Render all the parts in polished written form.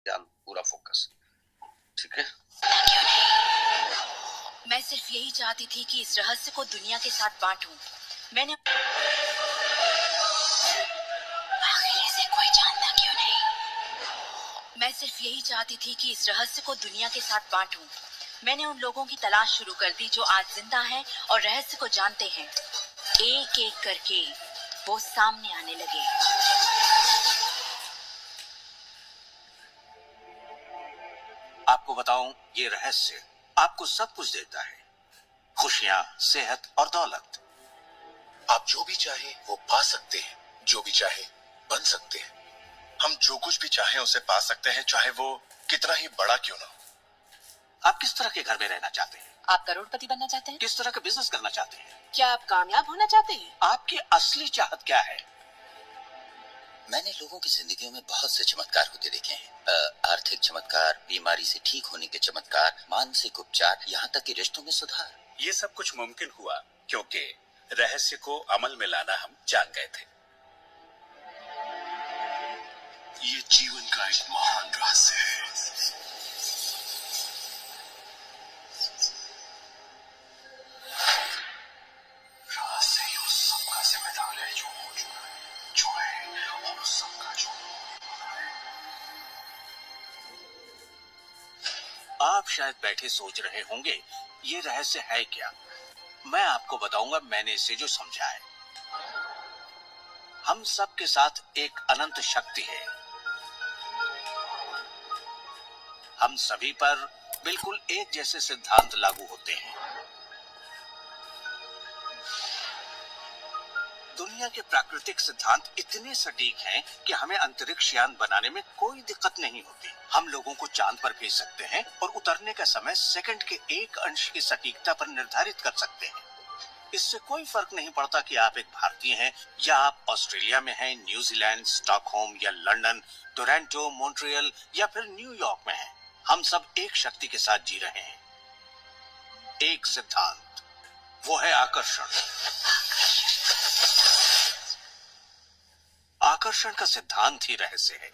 ध्यान, पूरा फोकस। ठीक है। क्यों नहीं? मैं सिर्फ यही चाहती थी कि इस रहस्य को दुनिया के साथ बांटूं। मैंने आखिर इसे कोई जानता क्यों नहीं? मैं सिर्फ यही चाहती थी कि इस रहस्य को दुनिया के साथ बांटूं। मैंने उन लोगों की तलाश शुरू कर दी जो आज जिंदा हैं और रहस्य को जानते हैं। एक एक करके वो सामने आने लगे। आपको बताऊं, ये रहस्य आपको सब कुछ देता है, खुशियां, सेहत और दौलत। आप जो भी चाहे वो पा सकते हैं, जो भी चाहे बन सकते हैं। हम जो कुछ भी चाहें उसे पा सकते हैं, चाहे वो कितना ही बड़ा क्यों ना हो। आप किस तरह के घर में रहना चाहते हैं? आप करोड़पति बनना चाहते हैं? किस तरह का बिजनेस करना चाहते हैं? क्या आप कामयाब होना चाहते हैं? आपकी असली चाहत क्या है? मैंने लोगों की जिंदगियों में बहुत से चमत्कार होते देखे हैं। आर्थिक चमत्कार, बीमारी से ठीक होने के चमत्कार, मानसिक उपचार, यहाँ तक कि रिश्तों में सुधार। ये सब कुछ मुमकिन हुआ क्योंकि रहस्य को अमल में लाना हम जान गए थे। ये जीवन का एक महान रहस्य है। रहस्य ही उस सबका जिम्मेदार है जो हो चुका है, जो है, और उस सबका जो होने वाला है। आप शायद बैठे सोच रहे होंगे, ये रहस्य है क्या? मैं आपको बताऊंगा मैंने इसे जो समझा है। हम सब के साथ एक अनंत शक्ति है। हम सभी पर बिल्कुल एक जैसे सिद्धांत लागू होते हैं। दुनिया के प्राकृतिक सिद्धांत इतने सटीक हैं कि हमें अंतरिक्ष यान बनाने में कोई दिक्कत नहीं होती। हम लोगों को चांद पर भेज सकते हैं और उतरने का समय सेकंड के 1 अंश की सटीकता पर निर्धारित कर सकते हैं। इससे कोई फर्क नहीं पड़ता कि आप एक भारतीय हैं या आप ऑस्ट्रेलिया में हैं, न्यूजीलैंड, स्टॉकहोम या लंदन, टोरंटो, मॉन्ट्रियल या फिर न्यूयॉर्क में हैं। हम सब एक शक्ति के साथ जी रहे हैं, एक सिद्धांत, वो है आकर्षण। आकर्षण का सिद्धांत ही रहस्य है।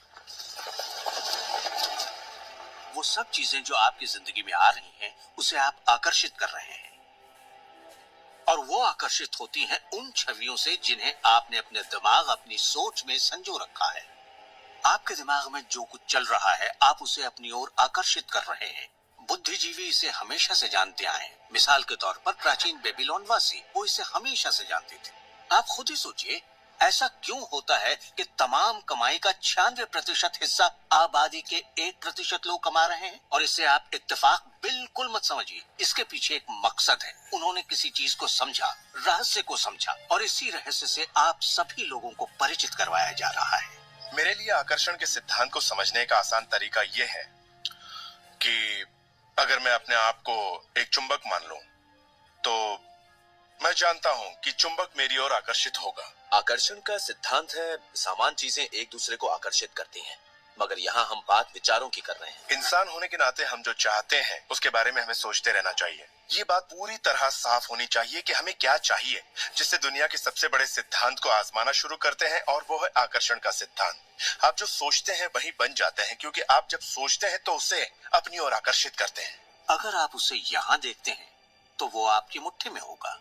वो सब चीजें जो आपकी जिंदगी में आ रही हैं, उसे आप आकर्षित कर रहे हैं, और वो आकर्षित होती हैं उन छवियों से जिन्हें आपने अपने दिमाग, अपनी सोच में संजो रखा है। आपके दिमाग में जो कुछ चल रहा है, आप उसे अपनी ओर आकर्षित कर रहे हैं। बुद्धिजीवी इसे हमेशा से जानते आए हैं। मिसाल के तौर पर प्राचीन बेबीलोन वासी, वो इसे हमेशा से जानते थे। आप खुद ही सोचिए, ऐसा क्यों होता है कि तमाम कमाई का 96% हिस्सा आबादी के 1% लोग कमा रहे हैं? और इसे आप इत्तेफाक बिल्कुल मत समझिए, इसके पीछे एक मकसद है। उन्होंने किसी चीज को समझा, रहस्य को समझा, और इसी रहस्य से आप सभी लोगों को परिचित करवाया जा रहा है। मेरे लिए आकर्षण के सिद्धांत को समझने का आसान तरीका यह है कि अगर मैं अपने आप को एक चुंबक मान लूं, तो मैं जानता हूं कि चुंबक मेरी ओर आकर्षित होगा। आकर्षण का सिद्धांत है, समान चीजें एक दूसरे को आकर्षित करती हैं, मगर यहाँ हम बात विचारों की कर रहे हैं। इंसान होने के नाते हम जो चाहते हैं उसके बारे में हमें सोचते रहना चाहिए। ये बात पूरी तरह साफ होनी चाहिए कि हमें क्या चाहिए, जिससे दुनिया के सबसे बड़े सिद्धांत को आजमाना शुरू करते हैं, और वो है आकर्षण का सिद्धांत। आप जो सोचते हैं वही बन जाते हैं, क्योंकि आप जब सोचते हैं तो उसे अपनी ओर आकर्षित करते हैं। अगर आप उसे यहाँ देखते हैं तो वो आपकी मुट्ठी में होगा।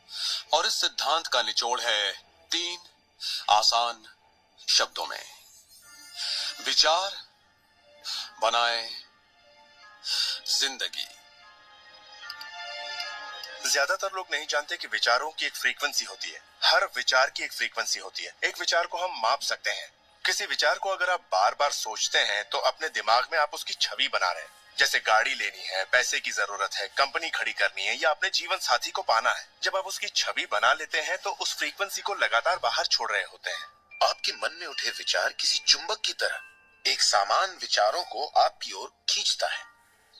और इस सिद्धांत का निचोड़ है 3 आसान शब्दों में: विचार बनाए जिंदगी। ज्यादातर लोग नहीं जानते कि विचारों की एक फ्रीक्वेंसी होती है। हर विचार की एक फ्रीक्वेंसी होती है। एक विचार को हम माप सकते हैं। किसी विचार को अगर आप बार बार सोचते हैं तो अपने दिमाग में आप उसकी छवि बना रहे हैं। जैसे गाड़ी लेनी है, पैसे की जरूरत है, कंपनी खड़ी करनी है, या अपने जीवन साथी को पाना है। जब आप उसकी छवि बना लेते हैं तो उस फ्रीक्वेंसी को लगातार बाहर छोड़ रहे होते हैं। आपके मन में उठे विचार किसी चुंबक की तरह एक सामान विचारों को आपकी ओर खींचता है।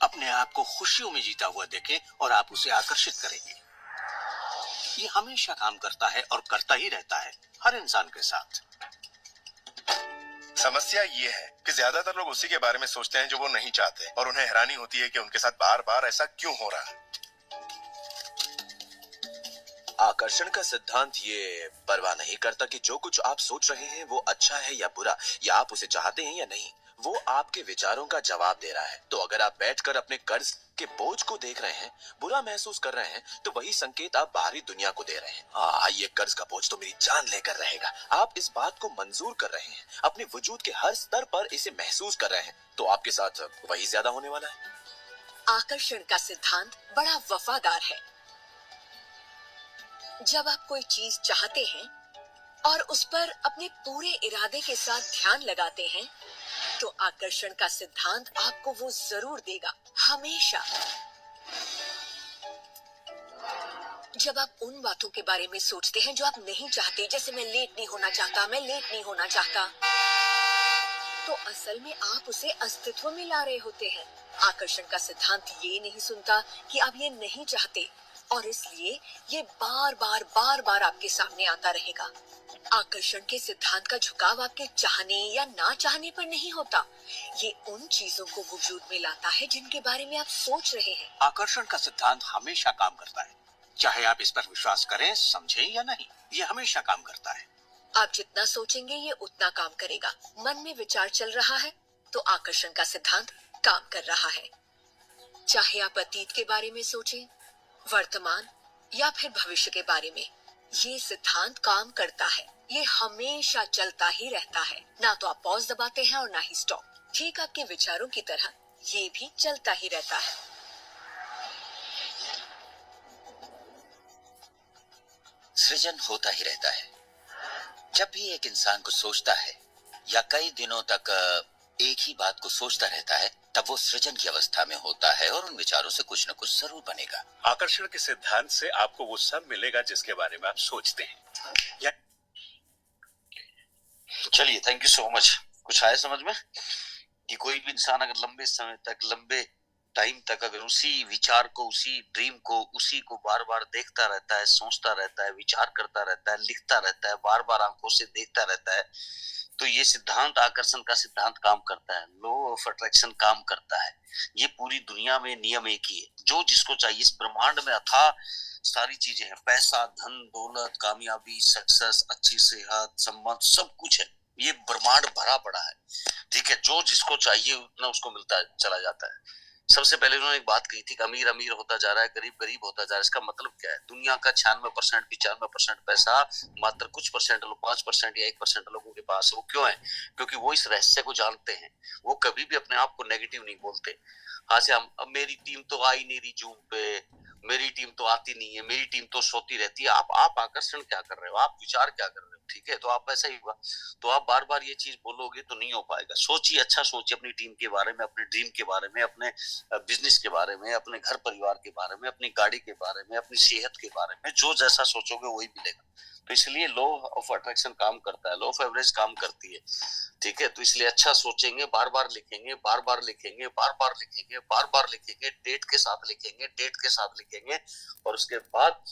अपने आप को खुशियों में जीता हुआ देखें और आप उसे आकर्षित करेंगे। ये हमेशा काम करता है और करता ही रहता है, हर इंसान के साथ। समस्या ये है कि ज्यादातर लोग उसी के बारे में सोचते हैं जो वो नहीं चाहते, और उन्हें हैरानी होती है कि उनके साथ बार बार ऐसा क्यों हो रहा है। आकर्षण का सिद्धांत ये परवाह नहीं करता कि जो कुछ आप सोच रहे हैं वो अच्छा है या बुरा, या आप उसे चाहते हैं या नहीं। वो आपके विचारों का जवाब दे रहा है। तो अगर आप बैठकर अपने कर्ज के बोझ को देख रहे हैं, बुरा महसूस कर रहे हैं, तो वही संकेत आप बाहरी दुनिया को दे रहे हैं। ये कर्ज का बोझ तो मेरी जान लेकर रहेगा। आप इस बात को मंजूर कर रहे हैं, अपने वजूद के हर स्तर पर इसे महसूस कर रहे हैं, तो आपके साथ वही ज्यादा होने वाला है। आकर्षण का सिद्धांत बड़ा वफादार है। जब आप कोई चीज चाहते हैं और उस पर अपने पूरे इरादे के साथ ध्यान लगाते हैं, तो आकर्षण का सिद्धांत आपको वो जरूर देगा, हमेशा। जब आप उन बातों के बारे में सोचते हैं जो आप नहीं चाहते, जैसे मैं लेट नहीं होना चाहता, मैं लेट नहीं होना चाहता, तो असल में आप उसे अस्तित्व में ला रहे होते हैं। आकर्षण का सिद्धांत ये नहीं सुनता कि आप ये नहीं चाहते, और इसलिए ये बार बार आपके सामने आता रहेगा। आकर्षण के सिद्धांत का झुकाव आपके चाहने या ना चाहने पर नहीं होता, ये उन चीजों को वजूद में लाता है जिनके बारे में आप सोच रहे हैं। आकर्षण का सिद्धांत हमेशा काम करता है, चाहे आप इस पर विश्वास करें, समझें या नहीं, ये हमेशा काम करता है। आप जितना सोचेंगे ये उतना काम करेगा। मन में विचार चल रहा है तो आकर्षण का सिद्धांत काम कर रहा है। चाहे आप अतीत के बारे में सोचें, वर्तमान या फिर भविष्य के बारे में, ये सिद्धांत काम करता है। ये हमेशा चलता ही रहता है। ना तो आप पॉज दबाते हैं और ना ही स्टॉप। ठीक आपके विचारों की तरह ये भी चलता ही रहता है। सृजन होता ही रहता है। जब भी एक इंसान को सोचता है या कई दिनों तक एक ही बात को सोचता रहता है, तब वो सृजन की अवस्था में होता है और उन विचारों से कुछ न कुछ जरूर बनेगा। आकर्षण के सिद्धांत से आपको वो सब मिलेगा जिसके बारे में आप सोचते हैं। चलिए, थैंक यू सो मच। कुछ आया समझ में कि कोई भी इंसान अगर लंबे समय तक, लंबे टाइम तक अगर उसी विचार को, उसी ड्रीम को, उसी को बार बार देखता रहता है, सोचता रहता है, विचार करता रहता है, लिखता रहता है, बार बार आंखों से देखता रहता है, तो ये सिद्धांत, आकर्षण का सिद्धांत काम करता है। लॉ ऑफ अट्रैक्शन काम करता है। ये पूरी दुनिया में नियम एक ही है। जो जिसको चाहिए, इस ब्रह्मांड में अथाह सारी चीजें हैं। पैसा, धन, दौलत, कामयाबी, सक्सेस, अच्छी सेहत, सम्मान, सब कुछ है। ये ब्रह्मांड भरा पड़ा है। ठीक है, जो जिसको चाहिए उतना उसको मिलता चला जाता है। सबसे पहले उन्होंने एक बात कही थी कि अमीर अमीर होता जा रहा है, गरीब गरीब होता जा रहा है। इसका मतलब क्या है? दुनिया का 96%, 95% पैसा मात्र कुछ परसेंट, 5% या 1% लोगों के पास है। वो क्यों है? क्योंकि वो इस रहस्य को जानते हैं। वो कभी भी अपने आप को नेगेटिव नहीं बोलते। हाँ से हम, अब मेरी टीम तो आ ही नहीं रही जूम पे, मेरी टीम तो आती नहीं है, मेरी टीम तो सोती रहती है। आप आकर्षण क्या कर रहे हो? आप विचार क्या कर रहे हो? ठीक है, तो आप ऐसा ही होगा। तो आप बार बार ये चीज बोलोगे तो नहीं हो पाएगा। सोचिए, अच्छा सोचिए अपनी टीम के बारे में, अपने ड्रीम के बारे में, अपने बिजनेस के बारे में, अपने घर परिवार के बारे में, अपनी गाड़ी के बारे में, अपनी सेहत के बारे में। जो जैसा सोचोगे वही मिलेगा। तो इसलिए लॉ ऑफ अट्रैक्शन काम करता है, लॉ ऑफ एवरेज काम करती है। ठीक है, तो इसलिए अच्छा सोचेंगे, बार बार लिखेंगे, बार बार लिखेंगे, बार बार लिखेंगे, बार बार लिखेंगे, डेट के साथ लिखेंगे, डेट के साथ लिखेंगे, और उसके बाद